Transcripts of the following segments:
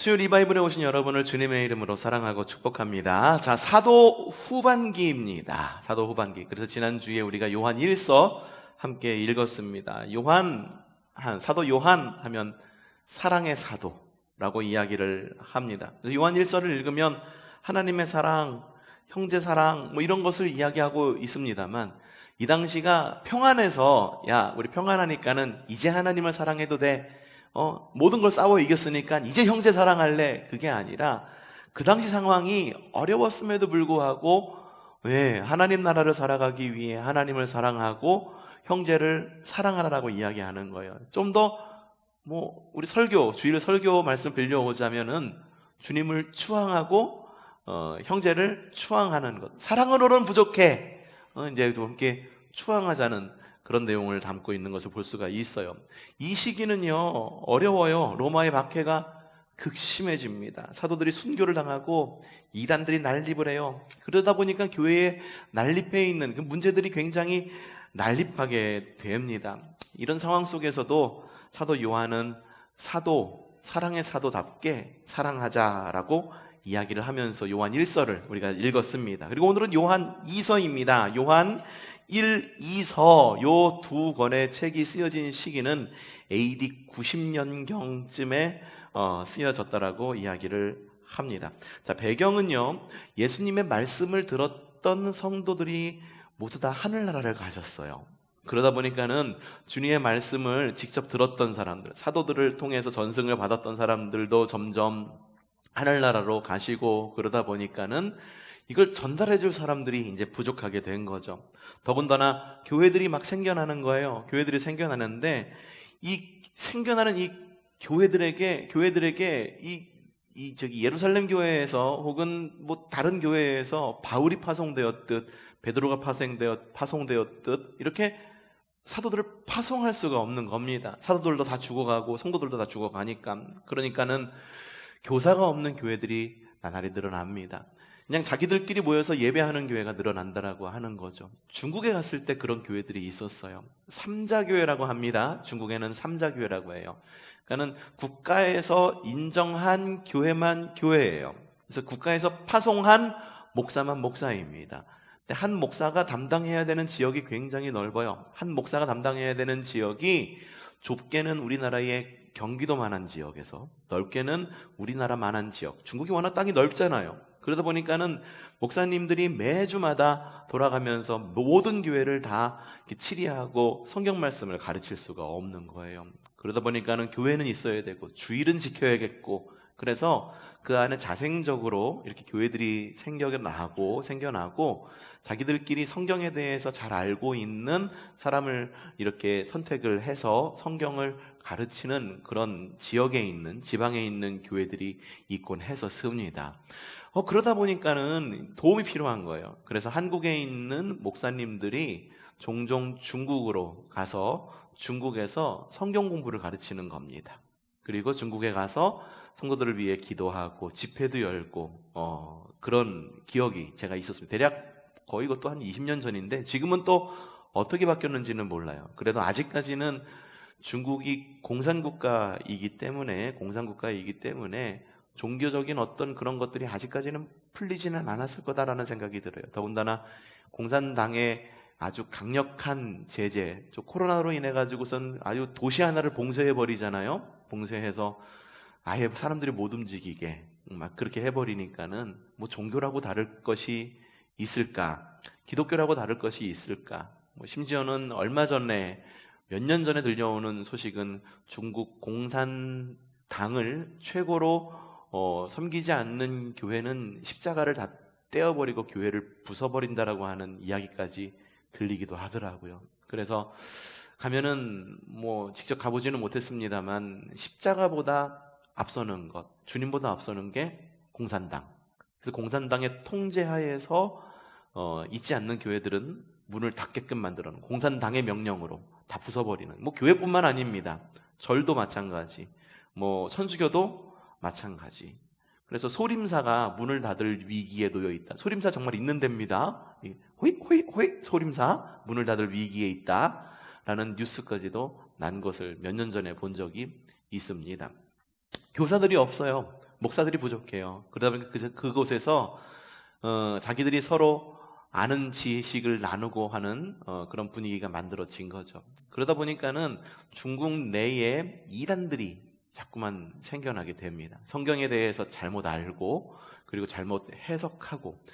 수요 리바이블에 오신 여러분을 주님의 이름으로 사랑하고 축복합니다. 자, 사도 후반기입니다. 사도 후반기. 그래서 지난주에 우리가 요한 1서 함께 읽었습니다. 사도 요한 하면 사랑의 사도라고 이야기를 합니다. 그래서 요한 1서를 읽으면 하나님의 사랑, 형제 사랑 뭐 이런 것을 이야기하고 있습니다만, 이 당시가 평안해서 야, 우리 평안하니까는 이제 하나님을 사랑해도 돼. 모든 걸 싸워 이겼으니까 이제 형제 사랑할래. 그게 아니라 그 당시 상황이 어려웠음에도 불구하고 하나님 나라를 살아가기 위해 하나님을 사랑하고 형제를 사랑하라고 이야기하는 거예요. 좀 더 우리 주일 설교 말씀 빌려오자면은 주님을 추앙하고 형제를 추앙하는 것. 사랑으로는 부족해. 이제 좀 함께 추앙하자는 그런 내용을 담고 있는 것을 볼 수가 있어요. 이 시기는요, 어려워요. 로마의 박해가 극심해집니다. 사도들이 순교를 당하고 이단들이 난립을 해요. 그러다 보니까 교회에 난립해 있는 그 문제들이 굉장히 난립하게 됩니다. 이런 상황 속에서도 사도 요한은 사랑의 사도답게 사랑하자라고 이야기를 하면서 요한 1서를 우리가 읽었습니다. 그리고 오늘은 요한 2서입니다. 요한 1, 2서 요 두 권의 책이 쓰여진 시기는 AD 90년경쯤에 쓰여졌다라고 이야기를 합니다. 자, 배경은요, 예수님의 말씀을 들었던 성도들이 모두 다 하늘나라를 가셨어요. 그러다 보니까는 주님의 말씀을 직접 들었던 사람들, 사도들을 통해서 전승을 받았던 사람들도 점점 하늘나라로 가시고, 그러다 보니까는 이걸 전달해 줄 사람들이 이제 부족하게 된 거죠. 더군다나 교회들이 막 생겨나는 거예요. 교회들이 생겨나는데 이 생겨나는 이 교회들에게 예루살렘 교회에서 혹은 다른 교회에서 바울이 파송되었듯 베드로가 파송되었듯 이렇게 사도들을 파송할 수가 없는 겁니다. 사도들도 다 죽어가고 성도들도 다 죽어가니까. 그러니까는 교사가 없는 교회들이 나날이 늘어납니다. 그냥 자기들끼리 모여서 예배하는 교회가 늘어난다라고 하는 거죠. 중국에 갔을 때 그런 교회들이 있었어요. 삼자교회라고 합니다. 중국에는 삼자교회라고 해요. 그러니까는 국가에서 인정한 교회만 교회예요. 그래서 국가에서 파송한 목사만 목사입니다. 근데 한 목사가 담당해야 되는 지역이 굉장히 넓어요. 한 목사가 담당해야 되는 지역이 좁게는 우리나라의 경기도만한 지역에서 넓게는 우리나라만한 지역. 중국이 워낙 땅이 넓잖아요. 그러다 보니까는 목사님들이 매주마다 돌아가면서 모든 교회를 다 치리하고 성경 말씀을 가르칠 수가 없는 거예요. 그러다 보니까는 교회는 있어야 되고 주일은 지켜야겠고, 그래서 그 안에 자생적으로 이렇게 교회들이 생겨나고 자기들끼리 성경에 대해서 잘 알고 있는 사람을 이렇게 선택을 해서 성경을 가르치는 그런 지역에 있는, 지방에 있는 교회들이 있곤 해서 씁니다. 그러다 보니까는 도움이 필요한 거예요. 그래서 한국에 있는 목사님들이 종종 중국으로 가서 중국에서 성경 공부를 가르치는 겁니다. 그리고 중국에 가서 성도들을 위해 기도하고 집회도 열고 그런 기억이 제가 있었습니다. 대략 거의 이것도 한 20년 전인데 지금은 또 어떻게 바뀌었는지는 몰라요. 그래도 아직까지는 중국이 공산국가이기 때문에 종교적인 어떤 그런 것들이 아직까지는 풀리지는 않았을 거다라는 생각이 들어요. 더군다나 공산당의 아주 강력한 제재, 코로나로 인해 가지고선 아주 도시 하나를 봉쇄해버리잖아요. 봉쇄해서 아예 사람들이 못 움직이게 막 그렇게 해버리니까는 종교라고 다를 것이 있을까? 기독교라고 다를 것이 있을까? 심지어는 얼마 전에 몇 년 전에 들려오는 소식은 중국 공산당을 최고로 섬기지 않는 교회는 십자가를 다 떼어버리고 교회를 부숴버린다라고 하는 이야기까지 들리기도 하더라고요. 그래서 가면은 직접 가보지는 못했습니다만 십자가보다 앞서는 것, 주님보다 앞서는 게 공산당. 그래서 공산당의 통제하에서 있지 않는 교회들은 문을 닫게끔 만들어놓은 공산당의 명령으로 다 부숴버리는, 교회뿐만 아닙니다. 절도 마찬가지, 천주교도 마찬가지. 그래서 소림사가 문을 닫을 위기에 놓여 있다. 소림사 정말 있는 데입니다. 호이 소림사 문을 닫을 위기에 있다라는 뉴스까지도 난 것을 몇 년 전에 본 적이 있습니다. 교사들이 없어요. 목사들이 부족해요. 그러다 보니까 그곳에서 자기들이 서로 아는 지식을 나누고 하는 그런 분위기가 만들어진 거죠. 그러다 보니까는 중국 내에 이단들이 자꾸만 생겨나게 됩니다. 성경에 대해서 잘못 알고 그리고 잘못 해석하고.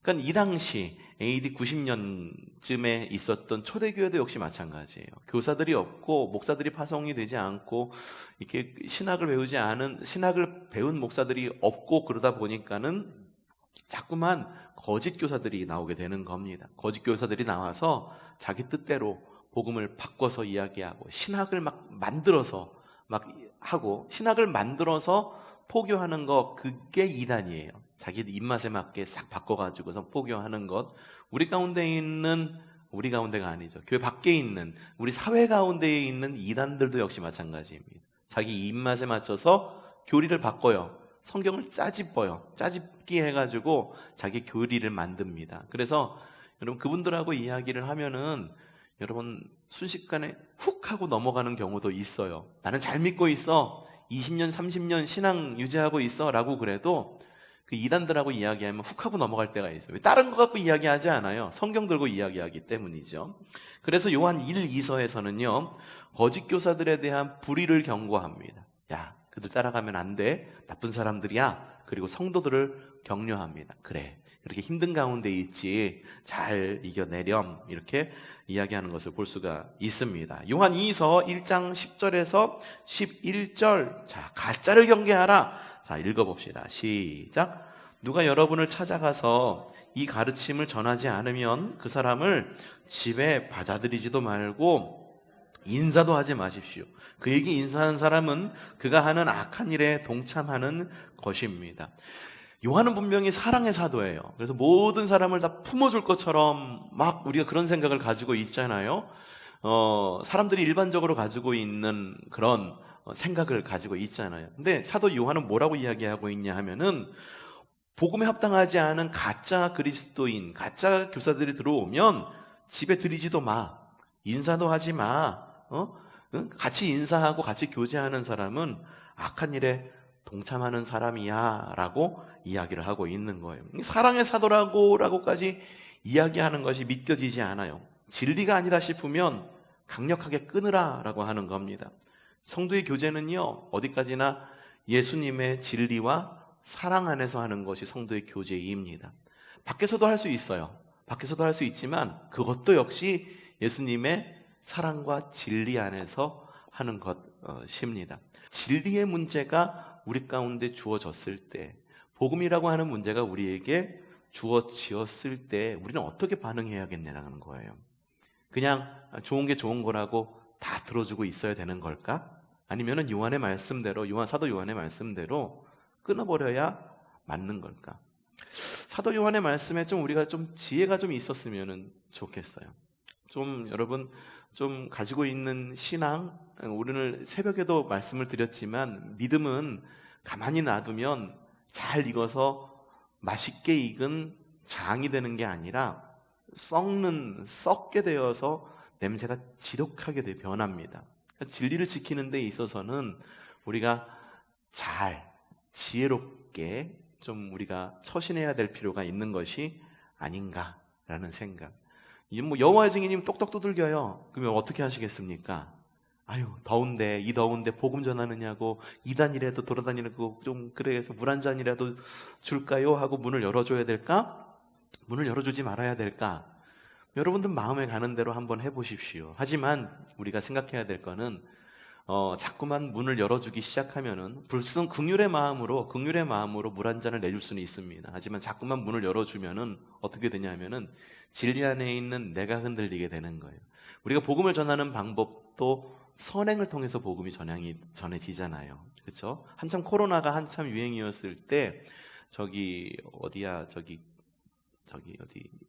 그러니까 이 당시 AD 90년쯤에 있었던 초대교회도 역시 마찬가지예요. 교사들이 없고 목사들이 파송이 되지 않고 이렇게 신학을 배운 목사들이 없고 그러다 보니까는 자꾸만 거짓 교사들이 나오게 되는 겁니다. 거짓 교사들이 나와서 자기 뜻대로 복음을 바꿔서 이야기하고 신학을 막 만들어서 막 하고 신학을 만들어서 포교하는 거, 그게 이단이에요. 자기 입맛에 맞게 싹 바꿔가지고서 포교하는 것. 우리 가운데가 아니죠. 교회 밖에 있는 우리 사회 가운데에 있는 이단들도 역시 마찬가지입니다. 자기 입맛에 맞춰서 교리를 바꿔요. 성경을 짜집기 해가지고 자기 교리를 만듭니다. 그래서 여러분 그분들하고 이야기를 하면은 여러분 순식간에 훅 하고 넘어가는 경우도 있어요. 나는 잘 믿고 있어. 20년, 30년 신앙 유지하고 있어 라고 그래도 그 이단들하고 이야기하면 훅 하고 넘어갈 때가 있어요. 다른 거 갖고 이야기하지 않아요. 성경 들고 이야기하기 때문이죠. 그래서 요한 1, 2서에서는요 거짓 교사들에 대한 불의를 경고합니다. 야, 그들 따라가면 안 돼. 나쁜 사람들이야. 그리고 성도들을 격려합니다. 그래, 이렇게 힘든 가운데 있지. 잘 이겨내렴. 이렇게 이야기하는 것을 볼 수가 있습니다. 요한 2서 1장 10절에서 11절. 자, 가짜를 경계하라. 자, 읽어봅시다. 시작. 누가 여러분을 찾아가서 이 가르침을 전하지 않으면 그 사람을 집에 받아들이지도 말고 인사도 하지 마십시오. 그에게 인사하는 사람은 그가 하는 악한 일에 동참하는 것입니다. 요한은 분명히 사랑의 사도예요. 그래서 모든 사람을 다 품어줄 것처럼 막 우리가 그런 생각을 가지고 있잖아요. 사람들이 일반적으로 가지고 있는 그런 생각을 가지고 있잖아요. 근데 사도 요한은 뭐라고 이야기하고 있냐 하면은 복음에 합당하지 않은 가짜 그리스도인, 가짜 교사들이 들어오면 집에 들이지도 마. 인사도 하지 마. 같이 인사하고 같이 교제하는 사람은 악한 일에 동참하는 사람이야 라고 이야기를 하고 있는 거예요. 사랑의 사도라고까지 이야기하는 것이 믿겨지지 않아요. 진리가 아니다 싶으면 강력하게 끊으라 라고 하는 겁니다. 성도의 교제는요 어디까지나 예수님의 진리와 사랑 안에서 하는 것이 성도의 교제입니다. 밖에서도 할 수 있어요. 밖에서도 할 수 있지만 그것도 역시 예수님의 사랑과 진리 안에서 하는 것입니다. 진리의 문제가 우리 가운데 주어졌을 때, 복음이라고 하는 문제가 우리에게 주어지었을 때 우리는 어떻게 반응해야겠냐는 거예요. 그냥 좋은 게 좋은 거라고 다 들어주고 있어야 되는 걸까? 아니면은 사도 요한의 말씀대로 끊어버려야 맞는 걸까? 사도 요한의 말씀에 우리가 지혜가 있었으면 좋겠어요. 여러분 가지고 있는 신앙, 오늘 새벽에도 말씀을 드렸지만 믿음은 가만히 놔두면 잘 익어서 맛있게 익은 장이 되는 게 아니라 썩게 되어서 냄새가 지독하게 변합니다. 그러니까 진리를 지키는 데 있어서는 우리가 지혜롭게 우리가 처신해야 될 필요가 있는 것이 아닌가라는 생각. 여호와의 증인님 똑똑 두들겨요. 그러면 어떻게 하시겠습니까? 이 더운데 복음 전하느냐고 이단이라도 돌아다니고 그래서 물 한 잔이라도 줄까요? 하고 문을 열어줘야 될까? 문을 열어주지 말아야 될까? 여러분들 마음에 가는 대로 한번 해보십시오. 하지만 우리가 생각해야 될 거는 자꾸만 문을 열어주기 시작하면은 불순 긍휼의 마음으로 물 한 잔을 내줄 수는 있습니다. 하지만 자꾸만 문을 열어주면은 어떻게 되냐면은 진리 안에 있는 내가 흔들리게 되는 거예요. 우리가 복음을 전하는 방법도 선행을 통해서 복음이 전해지잖아요. 그렇죠? 코로나가 한참 유행이었을 때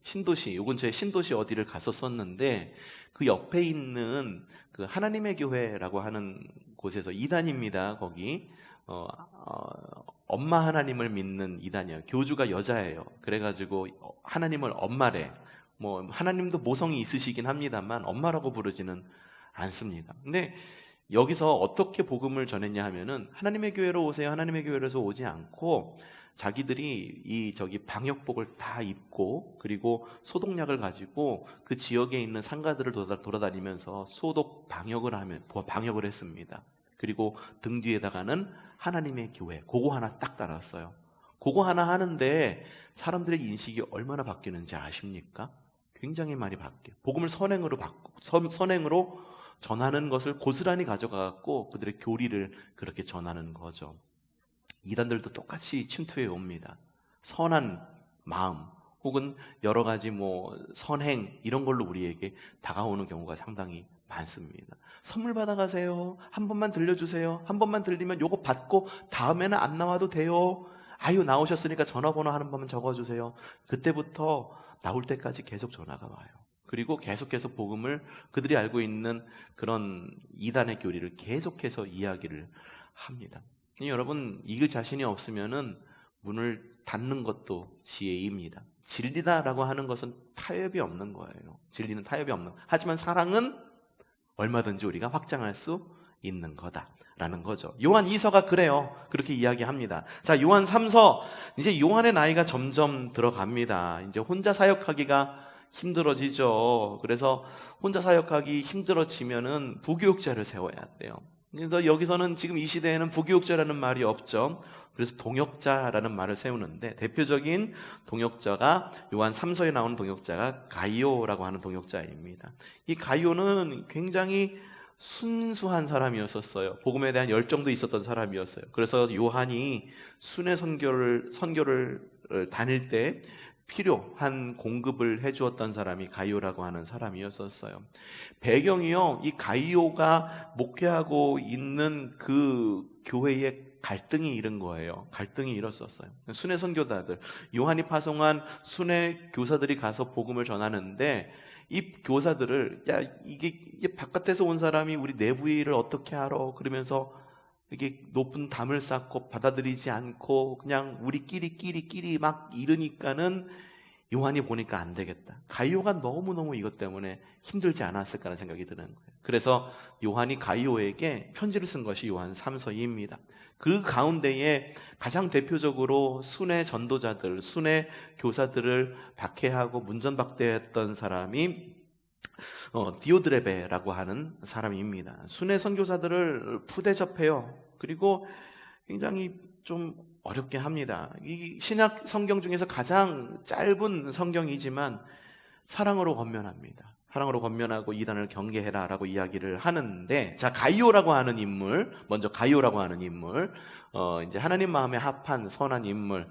신도시, 요 근처에 신도시 어디를 갔었었는데 그 옆에 있는 그 하나님의 교회라고 하는 곳에서 이단입니다. 거기 엄마 하나님을 믿는 이단이에요. 교주가 여자예요. 그래가지고 하나님을 엄마래. 하나님도 모성이 있으시긴 합니다만 엄마라고 부르지는 않습니다. 근데 여기서 어떻게 복음을 전했냐 하면은 하나님의 교회로 오세요. 하나님의 교회로서 오지 않고 자기들이 방역복을 다 입고 그리고 소독약을 가지고 그 지역에 있는 상가들을 돌아다니면서 소독 방역을 했습니다. 그리고 등 뒤에다가는 하나님의 교회 그거 하나 딱 달았어요. 그거 하나 하는데 사람들의 인식이 얼마나 바뀌는지 아십니까? 굉장히 많이 바뀌어요. 복음을 선행으로 전하는 것을 고스란히 가져가고 그들의 교리를 그렇게 전하는 거죠. 이단들도 똑같이 침투해 옵니다. 선한 마음 혹은 여러 가지 선행 이런 걸로 우리에게 다가오는 경우가 상당히 많습니다. 선물 받아가세요. 한 번만 들려주세요. 한 번만 들리면 요거 받고 다음에는 안 나와도 돼요. 아유 나오셨으니까 전화번호 한 번만 적어주세요. 그때부터 나올 때까지 계속 전화가 와요. 그리고 계속해서 복음을 그들이 알고 있는 그런 이단의 교리를 계속해서 이야기를 합니다. 여러분 이길 자신이 없으면은 문을 닫는 것도 지혜입니다. 진리다라고 하는 것은 타협이 없는 거예요. 진리는 타협이 없는. 하지만 사랑은 얼마든지 우리가 확장할 수 있는 거다라는 거죠. 요한 2서가 그래요. 그렇게 이야기합니다. 자, 요한 3서 이제 요한의 나이가 점점 들어갑니다. 이제 혼자 사역하기가 힘들어지죠. 그래서 혼자 사역하기 힘들어지면은 부교육자를 세워야 돼요. 그래서 여기서는 지금 이 시대에는 부교육자라는 말이 없죠. 그래서 동역자라는 말을 세우는데 대표적인 동역자가 요한 3서에 나오는 동역자가 가이오라고 하는 동역자입니다. 이 가이오는 굉장히 순수한 사람이었었어요. 복음에 대한 열정도 있었던 사람이었어요. 그래서 요한이 순회 선교를 다닐 때 필요한 공급을 해주었던 사람이 가이오라고 하는 사람이었었어요. 배경이요, 이 가이오가 목회하고 있는 그 교회에 갈등이 이른 거예요. 갈등이 일었었어요. 순회 선교사들, 요한이 파송한 순회 교사들이 가서 복음을 전하는데 이 교사들을 이게 바깥에서 온 사람이 우리 내부의 일을 어떻게 알아? 그러면서 이게 높은 담을 쌓고 받아들이지 않고 그냥 우리끼리 막 이러니까는 요한이 보니까 안 되겠다. 가이오가 너무너무 이것 때문에 힘들지 않았을까라는 생각이 드는 거예요. 그래서 요한이 가이오에게 편지를 쓴 것이 요한 3서입니다. 그 가운데에 가장 대표적으로 순회 전도자들, 순회 교사들을 박해하고 문전박대했던 사람이 디오드레베라고 하는 사람입니다. 순회 선교사들을 푸대접해요. 그리고 굉장히 좀 어렵게 합니다. 이 신약 성경 중에서 가장 짧은 성경이지만 사랑으로 권면합니다. 사랑으로 권면하고 이단을 경계해라라고 이야기를 하는데, 자, 가이오라고 하는 인물, 먼저 가이오라고 하는 인물, 이제 하나님 마음에 합한 선한 인물,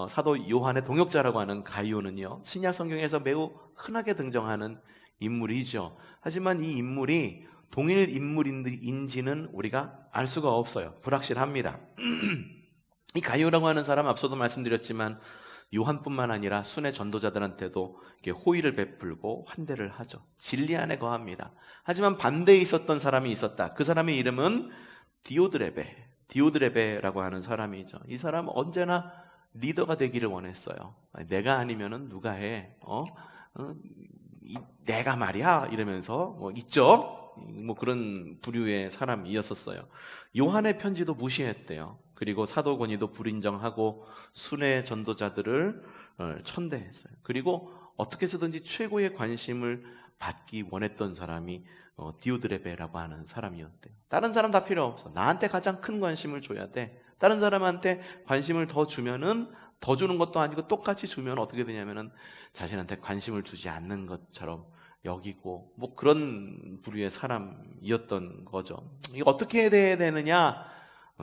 사도 요한의 동역자라고 하는 가이오는요, 신약 성경에서 매우 흔하게 등장하는 인물이죠. 하지만 이 인물이 동일 인물인지는 우리가 알 수가 없어요. 불확실합니다. 이 가이오라고 하는 사람 앞서도 말씀드렸지만 요한뿐만 아니라 순회 전도자들한테도 호의를 베풀고 환대를 하죠. 진리 안에 거합니다. 하지만 반대에 있었던 사람이 있었다. 그 사람의 이름은 디오드레베라고 하는 사람이죠. 이 사람은 언제나 리더가 되기를 원했어요. 내가 아니면은 누가 해? 내가 말이야 이러면서 있죠. 그런 부류의 사람이었었어요. 요한의 편지도 무시했대요. 그리고 사도 권위도 불인정하고 순회 전도자들을 천대했어요. 그리고 어떻게 해서든지 최고의 관심을 받기 원했던 사람이 디오드레베라고 하는 사람이었대요. 다른 사람 다 필요 없어. 나한테 가장 큰 관심을 줘야 돼. 다른 사람한테 관심을 더 주면은 더 주는 것도 아니고 똑같이 주면 어떻게 되냐면은 자신한테 관심을 주지 않는 것처럼 여기고 그런 부류의 사람이었던 거죠. 이거 어떻게 해야 되느냐?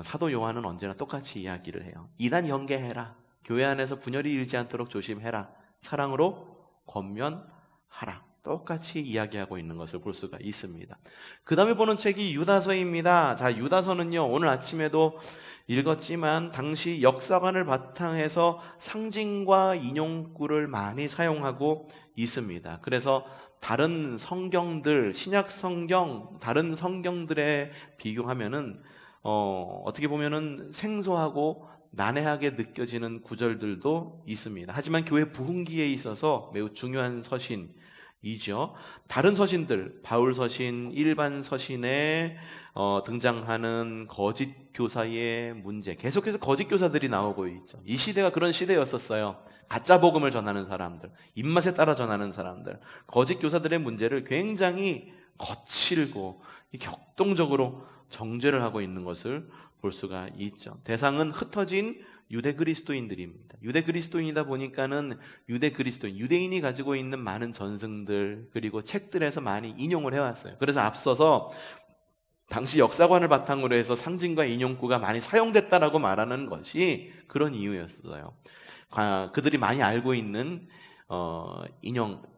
사도 요한은 언제나 똑같이 이야기를 해요. 이단 경계해라. 교회 안에서 분열이 일지 않도록 조심해라. 사랑으로 권면하라. 똑같이 이야기하고 있는 것을 볼 수가 있습니다. 그 다음에 보는 책이 유다서입니다. 자, 유다서는요, 오늘 아침에도 읽었지만 당시 역사관을 바탕해서 상징과 인용구를 많이 사용하고 있습니다. 그래서 다른 성경들, 신약 성경, 다른 성경들에 비교하면은 어떻게 보면은 생소하고 난해하게 느껴지는 구절들도 있습니다. 하지만 교회 부흥기에 있어서 매우 중요한 서신이었던 이죠. 다른 서신들, 바울 서신, 일반 서신에 등장하는 거짓 교사의 문제, 계속해서 거짓 교사들이 나오고 있죠. 이 시대가 그런 시대였었어요. 가짜 복음을 전하는 사람들, 입맛에 따라 전하는 사람들, 거짓 교사들의 문제를 굉장히 거칠고 격동적으로 정죄를 하고 있는 것을 볼 수가 있죠. 대상은 흩어진 유대 그리스도인들입니다. 유대 그리스도인이다 보니까는 유대 그리스도인, 유대인이 가지고 있는 많은 전승들 그리고 책들에서 많이 인용을 해왔어요. 그래서 앞서서 당시 역사관을 바탕으로 해서 상징과 인용구가 많이 사용됐다라고 말하는 것이 그런 이유였어요. 그들이 많이 알고 있는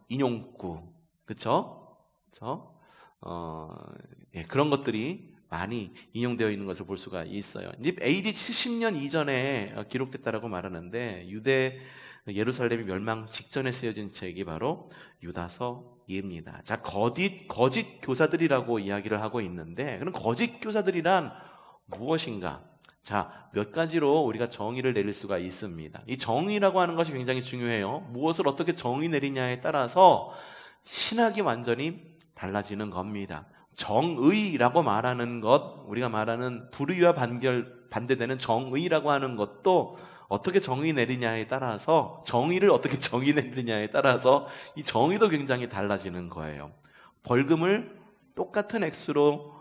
인용구, 그렇죠? 그런 것들이 많이 인용되어 있는 것을 볼 수가 있어요. AD 70년 이전에 기록됐다라고 말하는데 유대 예루살렘이 멸망 직전에 쓰여진 책이 바로 유다서입니다. 자, 거짓 교사들이라고 이야기를 하고 있는데 그럼 거짓 교사들이란 무엇인가? 자, 몇 가지로 우리가 정의를 내릴 수가 있습니다. 이 정의라고 하는 것이 굉장히 중요해요. 무엇을 어떻게 정의 내리냐에 따라서 신학이 완전히 달라지는 겁니다. 정의라고 말하는 것, 우리가 말하는 불의와 반대되는 정의라고 하는 것도 어떻게 정의 내리냐에 따라서, 정의를 어떻게 정의 내리냐에 따라서 이 정의도 굉장히 달라지는 거예요. 벌금을 똑같은 액수로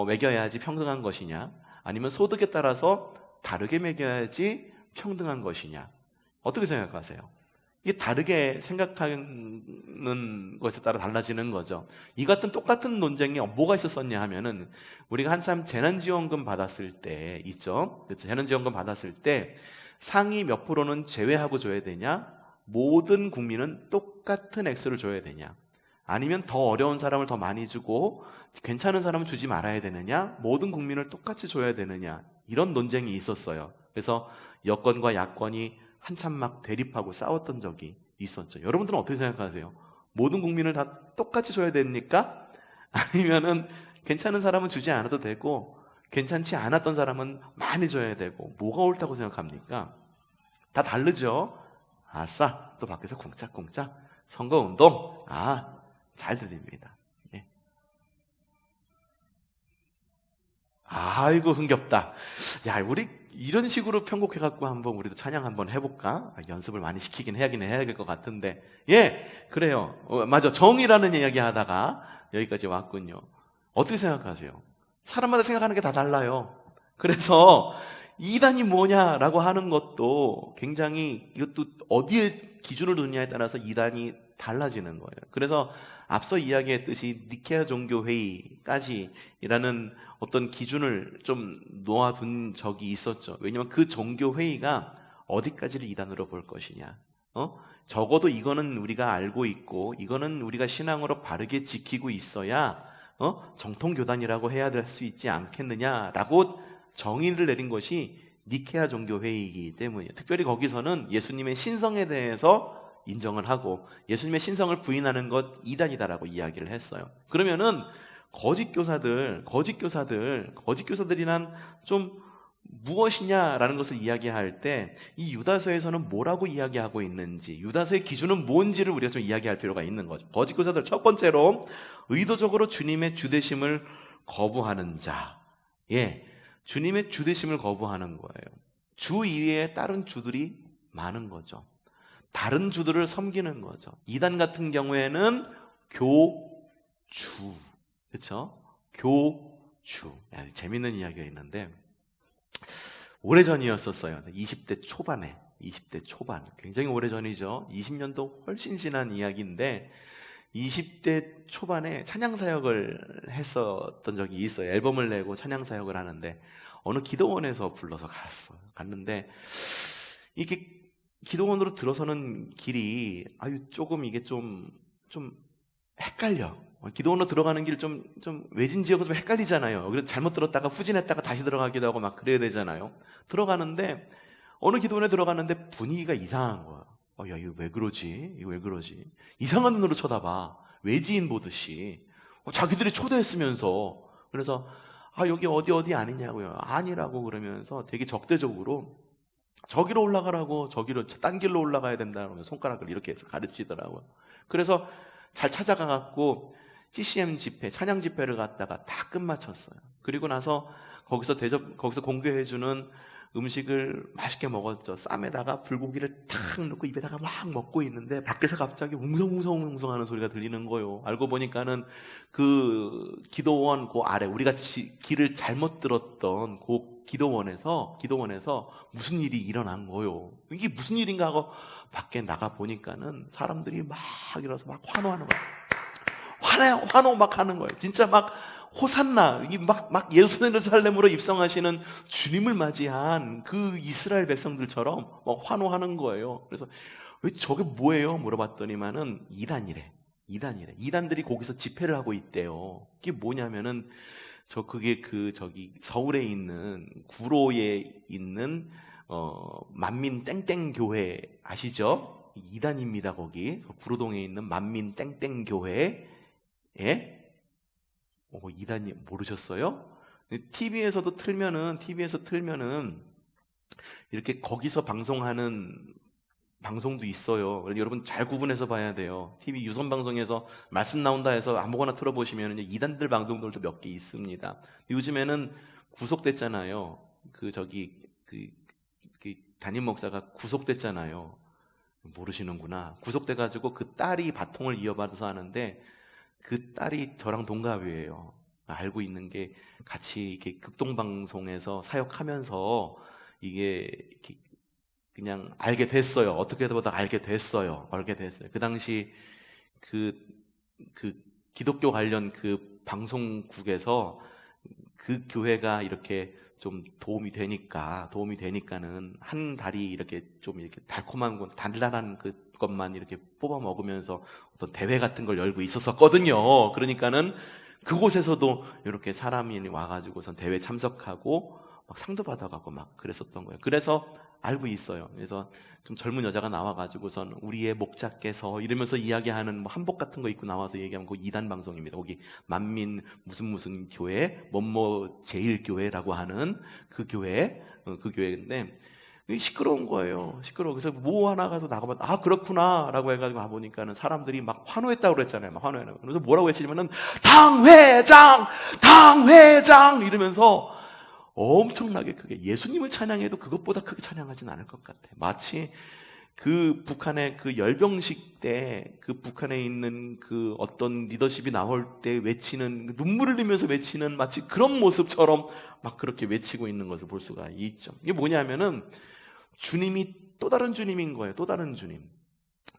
매겨야지 평등한 것이냐, 아니면 소득에 따라서 다르게 매겨야지 평등한 것이냐, 어떻게 생각하세요? 이게 다르게 생각하는 것에 따라 달라지는 거죠. 이 같은 똑같은 논쟁이 뭐가 있었었냐 하면은 우리가 한참 재난지원금 받았을 때 있죠. 그렇죠? 재난지원금 받았을 때 상위 몇 프로는 제외하고 줘야 되냐? 모든 국민은 똑같은 액수를 줘야 되냐? 아니면 더 어려운 사람을 더 많이 주고 괜찮은 사람은 주지 말아야 되느냐? 모든 국민을 똑같이 줘야 되느냐? 이런 논쟁이 있었어요. 그래서 여권과 야권이 한참 막 대립하고 싸웠던 적이 있었죠. 여러분들은 어떻게 생각하세요? 모든 국민을 다 똑같이 줘야 됩니까? 아니면은 괜찮은 사람은 주지 않아도 되고 괜찮지 않았던 사람은 많이 줘야 되고 뭐가 옳다고 생각합니까? 다 다르죠? 아싸, 또 밖에서 쿵짝쿵짝 선거운동. 잘 들립니다. 예. 아이고 흥겹다. 야, 우리 이런 식으로 편곡해갖고 한번 우리도 찬양 한번 해볼까? 연습을 많이 시키긴 해야 될 것 같은데. 예, 그래요. 맞아. 정의라는 이야기 하다가 여기까지 왔군요. 어떻게 생각하세요? 사람마다 생각하는 게 다 달라요. 그래서 이단이 뭐냐라고 하는 것도 굉장히 이것도 어디에 기준을 두느냐에 따라서 이단이 달라지는 거예요. 그래서 앞서 이야기했듯이 니케아 종교회의까지라는 어떤 기준을 좀 놓아둔 적이 있었죠. 왜냐하면 그 종교회의가 어디까지를 이단으로 볼 것이냐. 적어도 이거는 우리가 알고 있고 이거는 우리가 신앙으로 바르게 지키고 있어야 정통교단이라고 해야 될 수 있지 않겠느냐라고 정의를 내린 것이 니케아 종교회의이기 때문이에요. 특별히 거기서는 예수님의 신성에 대해서 인정을 하고 예수님의 신성을 부인하는 것 이단이다라고 이야기를 했어요. 그러면은 거짓 교사들이란 좀 무엇이냐라는 것을 이야기할 때 이 유다서에서는 뭐라고 이야기하고 있는지, 유다서의 기준은 뭔지를 우리가 좀 이야기할 필요가 있는 거죠. 거짓 교사들 첫 번째로 의도적으로 주님의 주되심을 거부하는 자. 예, 주님의 주되심을 거부하는 거예요. 주 이외에 다른 주들이 많은 거죠. 다른 주들을 섬기는 거죠. 이단 같은 경우에는 교주, 그렇죠? 교주. 재밌는 이야기가 있는데 오래전이었었어요. 20대 초반, 굉장히 오래전이죠. 20년도 훨씬 지난 이야기인데 20대 초반에 찬양사역을 했었던 적이 있어요. 앨범을 내고 찬양사역을 하는데 어느 기도원에서 불러서 갔는데 이게 기도원으로 들어서는 길이 조금 이게 좀 헷갈려. 기도원으로 들어가는 길 좀 외진 지역은 좀 헷갈리잖아요. 그래서 잘못 들었다가 후진했다가 다시 들어가기도 하고 막 그래야 되잖아요. 들어가는데 어느 기도원에 들어가는데 분위기가 이상한 거야. 야, 이거 왜 그러지? 이상한 눈으로 쳐다봐. 외지인 보듯이. 자기들이 초대했으면서. 그래서 여기 어디 아니냐고요. 아니라고 그러면서 되게 적대적으로 저기로 올라가라고, 저기로 딴 길로 올라가야 된다고 손가락을 이렇게 해서 가르치더라고요. 그래서 잘 찾아가갖고 CCM 집회, 찬양 집회를 갖다가 다 끝마쳤어요. 그리고 나서 거기서 공개해주는 음식을 맛있게 먹었죠. 쌈에다가 불고기를 탁 넣고 입에다가 막 먹고 있는데 밖에서 갑자기 웅성웅성 하는 소리가 들리는 거예요. 알고 보니까는 그 기도원 그 아래, 우리가 길을 잘못 들었던 그 기도원에서 무슨 일이 일어난 거예요. 이게 무슨 일인가 하고 밖에 나가 보니까는 사람들이 막 일어서 막 환호하는 거예요. 환호 막 하는 거예요. 진짜 막 호산나, 막 예루살렘으로 입성하시는 주님을 맞이한 그 이스라엘 백성들처럼 막 환호하는 거예요. 그래서 왜 저게 뭐예요? 물어봤더니만은 이단이래. 이단들이 거기서 집회를 하고 있대요. 그게 뭐냐면은 그게 서울에 있는 구로에 있는 만민 땡땡 교회 아시죠? 이단입니다. 거기 구로동에 있는 만민 땡땡 교회에 이단이 모르셨어요? TV에서 틀면은 이렇게 거기서 방송하는 방송도 있어요. 여러분 잘 구분해서 봐야 돼요. TV 유선 방송에서 말씀 나온다 해서 아무거나 틀어보시면 이단들 방송들도 몇 개 있습니다. 요즘에는 구속됐잖아요. 그 담임 목사가 구속됐잖아요. 모르시는구나. 구속돼가지고 그 딸이 바통을 이어받아서 하는데 그 딸이 저랑 동갑이에요. 알고 있는 게 같이 이렇게 극동방송에서 사역하면서 이게 이렇게 그냥 알게 됐어요. 어떻게 보다 알게 됐어요. 그 당시 그 기독교 관련 그 방송국에서 그 교회가 이렇게 좀 도움이 되니까는 한 달이 이렇게 좀 이렇게 달콤한 건 단단한 것만 이렇게 뽑아 먹으면서 어떤 대회 같은 걸 열고 있었거든요. 그러니까는 그곳에서도 이렇게 사람이 와가지고선 대회 참석하고 막 상도 받아가고 막 그랬었던 거예요. 그래서 알고 있어요. 그래서 좀 젊은 여자가 나와가지고선 우리의 목자께서 이러면서 이야기하는 뭐 한복 같은 거 입고 나와서 얘기하면 그 2단 방송입니다. 거기 만민 무슨 교회 뭐뭐 제일교회라고 하는 그 교회인데 시끄러운 거예요. 그래서 뭐 하나 가서 나가봐. 그렇구나 라고 해가지고 가보니까는 사람들이 막 환호했다고 그랬잖아요. 막 환호했다고. 그래서 뭐라고 외치냐면은 당회장 이러면서 엄청나게 크게 예수님을 찬양해도 그것보다 크게 찬양하진 않을 것 같아. 마치 그 북한의 그 열병식 때 그 북한에 있는 그 어떤 리더십이 나올 때 외치는 눈물을 흘리면서 외치는 마치 그런 모습처럼 막 그렇게 외치고 있는 것을 볼 수가 있죠. 이게 뭐냐면은 주님이 또 다른 주님인 거예요. 또 다른 주님.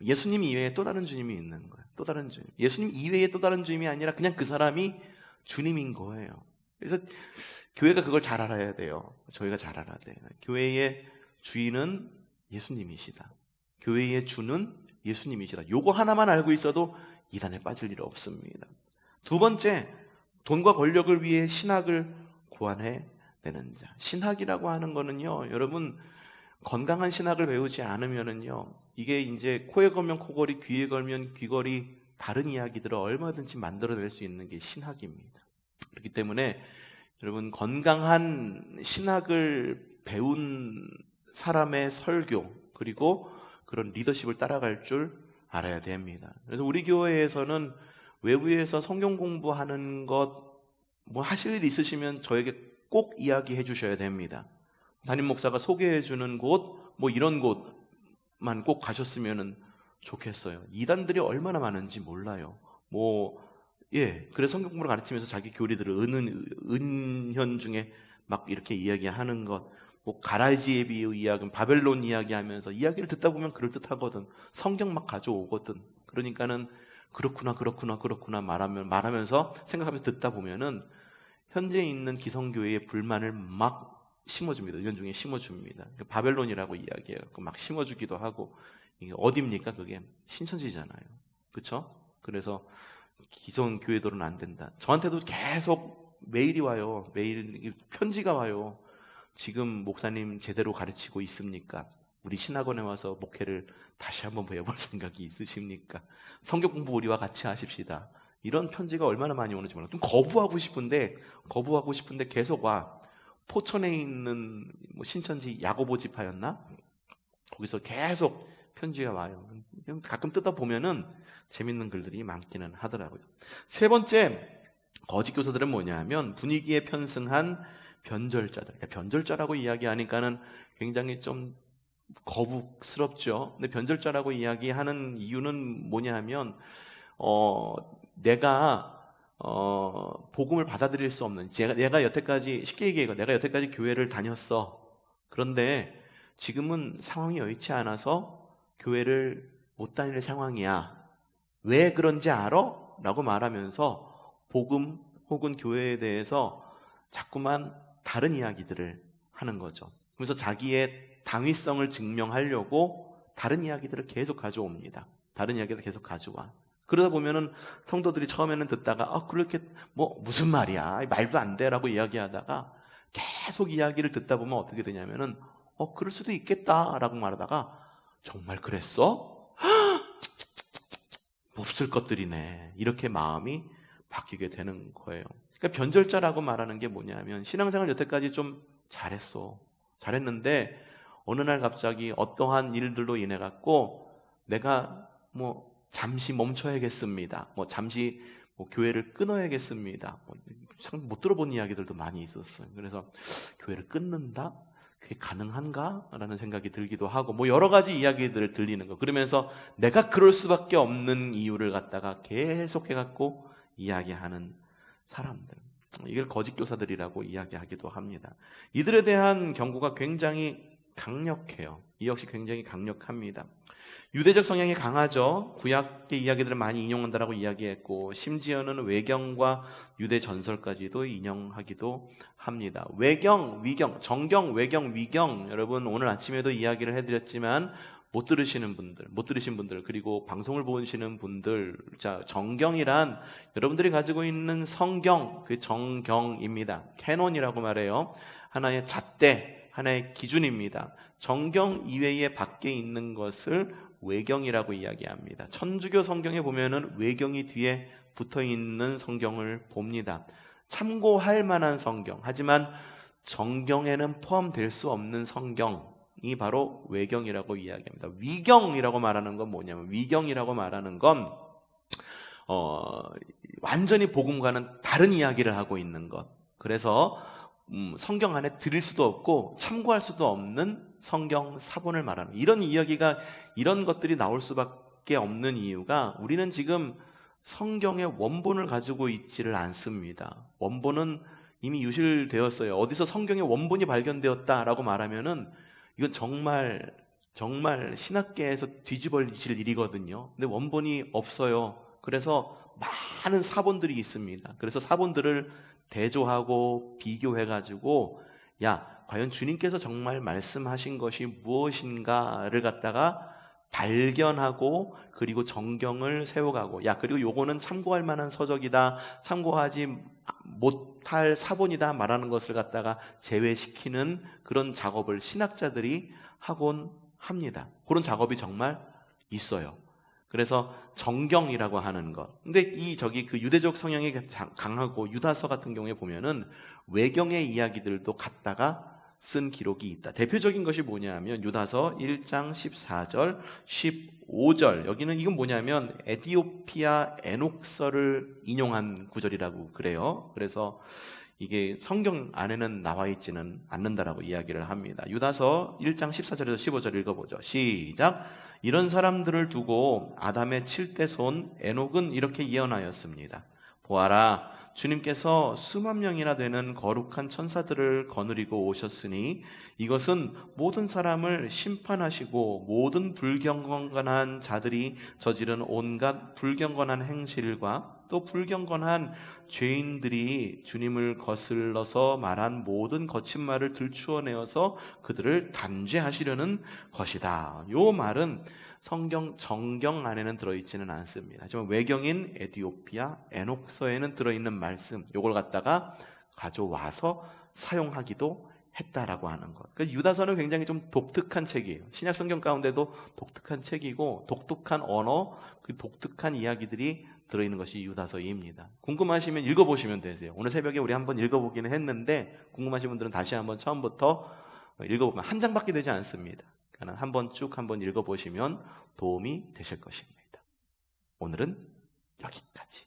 예수님 이외에 또 다른 주님이 있는 거예요. 또 다른 주님. 예수님 이외에 또 다른 주님이 아니라 그냥 그 사람이 주님인 거예요. 그래서 교회가 그걸 잘 알아야 돼요. 저희가 잘 알아야 돼요. 교회의 주인은 예수님이시다. 교회의 주는 예수님이시다. 요거 하나만 알고 있어도 이단에 빠질 일 없습니다. 두 번째, 돈과 권력을 위해 신학을 고안해내는 자. 신학이라고 하는 거는요, 여러분 건강한 신학을 배우지 않으면은요, 이게 이제 코에 걸면 코걸이, 귀에 걸면 귀걸이, 다른 이야기들을 얼마든지 만들어낼 수 있는 게 신학입니다. 그렇기 때문에 여러분 건강한 신학을 배운 사람의 설교 그리고 그런 리더십을 따라갈 줄 알아야 됩니다. 그래서 우리 교회에서는 외부에서 성경 공부하는 것 뭐 하실 일 있으시면 저에게 꼭 이야기해 주셔야 됩니다. 담임 목사가 소개해 주는 곳 뭐 이런 곳만 꼭 가셨으면 좋겠어요. 이단들이 얼마나 많은지 몰라요. 그래서 성경 공부를 가르치면서 자기 교리들을 은현 중에 막 이렇게 이야기하는 것, 가라지 예비의 이야기, 바벨론 이야기하면서 이야기를 듣다 보면 그럴듯하거든. 성경 막 가져오거든. 그러니까는 그렇구나 말하면서 생각하면서 듣다 보면은 현재 있는 기성교회의 불만을 막 심어줍니다. 은연 중에 심어줍니다. 바벨론이라고 이야기해요. 막 심어주기도 하고. 이게 어디입니까? 그게 신천지잖아요. 그렇죠? 그래서 기성 교회들은 안 된다. 저한테도 계속 메일이 와요. 메일 편지가 와요. 지금 목사님 제대로 가르치고 있습니까? 우리 신학원에 와서 목회를 다시 한번 배워볼 생각이 있으십니까? 성경 공부 우리와 같이 하십시다. 이런 편지가 얼마나 많이 오는지 몰라요. 좀 거부하고 싶은데 계속 와. 포천에 있는 신천지 야고보 지파였나? 거기서 계속 편지가 와요. 가끔 뜯어보면은 재밌는 글들이 많기는 하더라고요. 세 번째, 거짓 교사들은 뭐냐 하면 분위기에 편승한 변절자들. 변절자라고 이야기하니까는 굉장히 좀 거북스럽죠. 근데 변절자라고 이야기하는 이유는 뭐냐 하면 내가 복음을 받아들일 수 없는, 내가 여태까지, 쉽게 얘기해요. 내가 여태까지 교회를 다녔어. 그런데 지금은 상황이 여의치 않아서 교회를 못 다닐 상황이야. 왜 그런지 알아? 라고 말하면서 복음 혹은 교회에 대해서 자꾸만 다른 이야기들을 하는 거죠. 그래서 자기의 당위성을 증명하려고 다른 이야기들을 계속 가져옵니다. 다른 이야기를 계속 가져와. 그러다 보면은 성도들이 처음에는 듣다가 그렇게 무슨 말이야, 말도 안 돼라고 이야기하다가 계속 이야기를 듣다 보면 어떻게 되냐면은 그럴 수도 있겠다라고 말하다가 정말 그랬어? 몹쓸 것들이네. 이렇게 마음이 바뀌게 되는 거예요. 그러니까 변절자라고 말하는 게 뭐냐면 신앙생활 여태까지 좀 잘했는데 어느 날 갑자기 어떠한 일들로 인해 갖고 내가 잠시 멈춰야겠습니다. 잠시 교회를 끊어야겠습니다. 참 못 들어본 이야기들도 많이 있었어요. 그래서 교회를 끊는다? 그게 가능한가? 라는 생각이 들기도 하고 여러 가지 이야기들을 들리는 거. 그러면서 내가 그럴 수밖에 없는 이유를 갖다가 계속해갖고 이야기하는 사람들. 이걸 거짓 교사들이라고 이야기하기도 합니다. 이들에 대한 경고가 굉장히 강력해요. 이 역시 굉장히 강력합니다. 유대적 성향이 강하죠. 구약의 이야기들을 많이 인용한다라고 이야기했고 심지어는 외경과 유대 전설까지도 인용하기도 합니다. 외경, 위경, 정경, 외경, 위경, 여러분 오늘 아침에도 이야기를 해드렸지만 못 들으신 분들 그리고 방송을 보시는 분들, 자, 정경이란 여러분들이 가지고 있는 성경, 그 정경입니다. 캐논이라고 말해요. 하나의 잣대, 하나의 기준입니다. 정경 이외에 밖에 있는 것을 외경이라고 이야기합니다. 천주교 성경에 보면은 외경이 뒤에 붙어 있는 성경을 봅니다. 참고할 만한 성경, 하지만 정경에는 포함될 수 없는 성경이 바로 외경이라고 이야기합니다. 위경이라고 말하는 건 뭐냐면, 위경이라고 말하는 건 완전히 복음과는 다른 이야기를 하고 있는 것. 그래서 성경 안에 들을 수도 없고 참고할 수도 없는 성경 사본을 말하는, 이런 것들이 나올 수밖에 없는 이유가, 우리는 지금 성경의 원본을 가지고 있지를 않습니다. 원본은 이미 유실되었어요. 어디서 성경의 원본이 발견되었다라고 말하면은 이건 정말 신학계에서 뒤집어질 일이거든요. 근데 원본이 없어요. 그래서 많은 사본들이 있습니다. 그래서 사본들을 대조하고 비교해가지고 과연 주님께서 정말 말씀하신 것이 무엇인가를 갖다가 발견하고, 그리고 정경을 세워가고, 그리고 요거는 참고할 만한 서적이다, 참고하지 못할 사본이다 말하는 것을 갖다가 제외시키는 그런 작업을 신학자들이 하곤 합니다. 그런 작업이 정말 있어요. 그래서 정경이라고 하는 것. 근데 그 유대적 성향이 강하고 유다서 같은 경우에 보면은 외경의 이야기들도 갖다가 쓴 기록이 있다. 대표적인 것이 뭐냐면 유다서 1장 14절, 15절. 여기는 이건 뭐냐면 에디오피아 에녹서를 인용한 구절이라고 그래요. 그래서 이게 성경 안에는 나와 있지는 않는다라고 이야기를 합니다. 유다서 1장 14절에서 15절 읽어보죠. 시작. 이런 사람들을 두고 아담의 7대 손 에녹은 이렇게 예언하였습니다. 보아라, 주님께서 수만 명이나 되는 거룩한 천사들을 거느리고 오셨으니 이것은 모든 사람을 심판하시고 모든 불경건한 자들이 저지른 온갖 불경건한 행실과 또 불경건한 죄인들이 주님을 거슬러서 말한 모든 거친 말을 들추어내어서 그들을 단죄하시려는 것이다. 요 말은 성경 정경 안에는 들어있지는 않습니다. 하지만 외경인 에디오피아 에녹서에는 들어있는 말씀, 요걸 갖다가 가져와서 사용하기도 했다라고 하는 것. 그러니까 유다서는 굉장히 좀 독특한 책이에요. 신약 성경 가운데도 독특한 책이고, 독특한 언어, 그 독특한 이야기들이 들어있는 것이 유다서입니다. 궁금하시면 읽어보시면 되세요. 오늘 새벽에 우리 한번 읽어보기는 했는데 궁금하신 분들은 다시 한번 처음부터 읽어보면 한 장밖에 되지 않습니다. 그러니까 한번 읽어보시면 도움이 되실 것입니다. 오늘은 여기까지.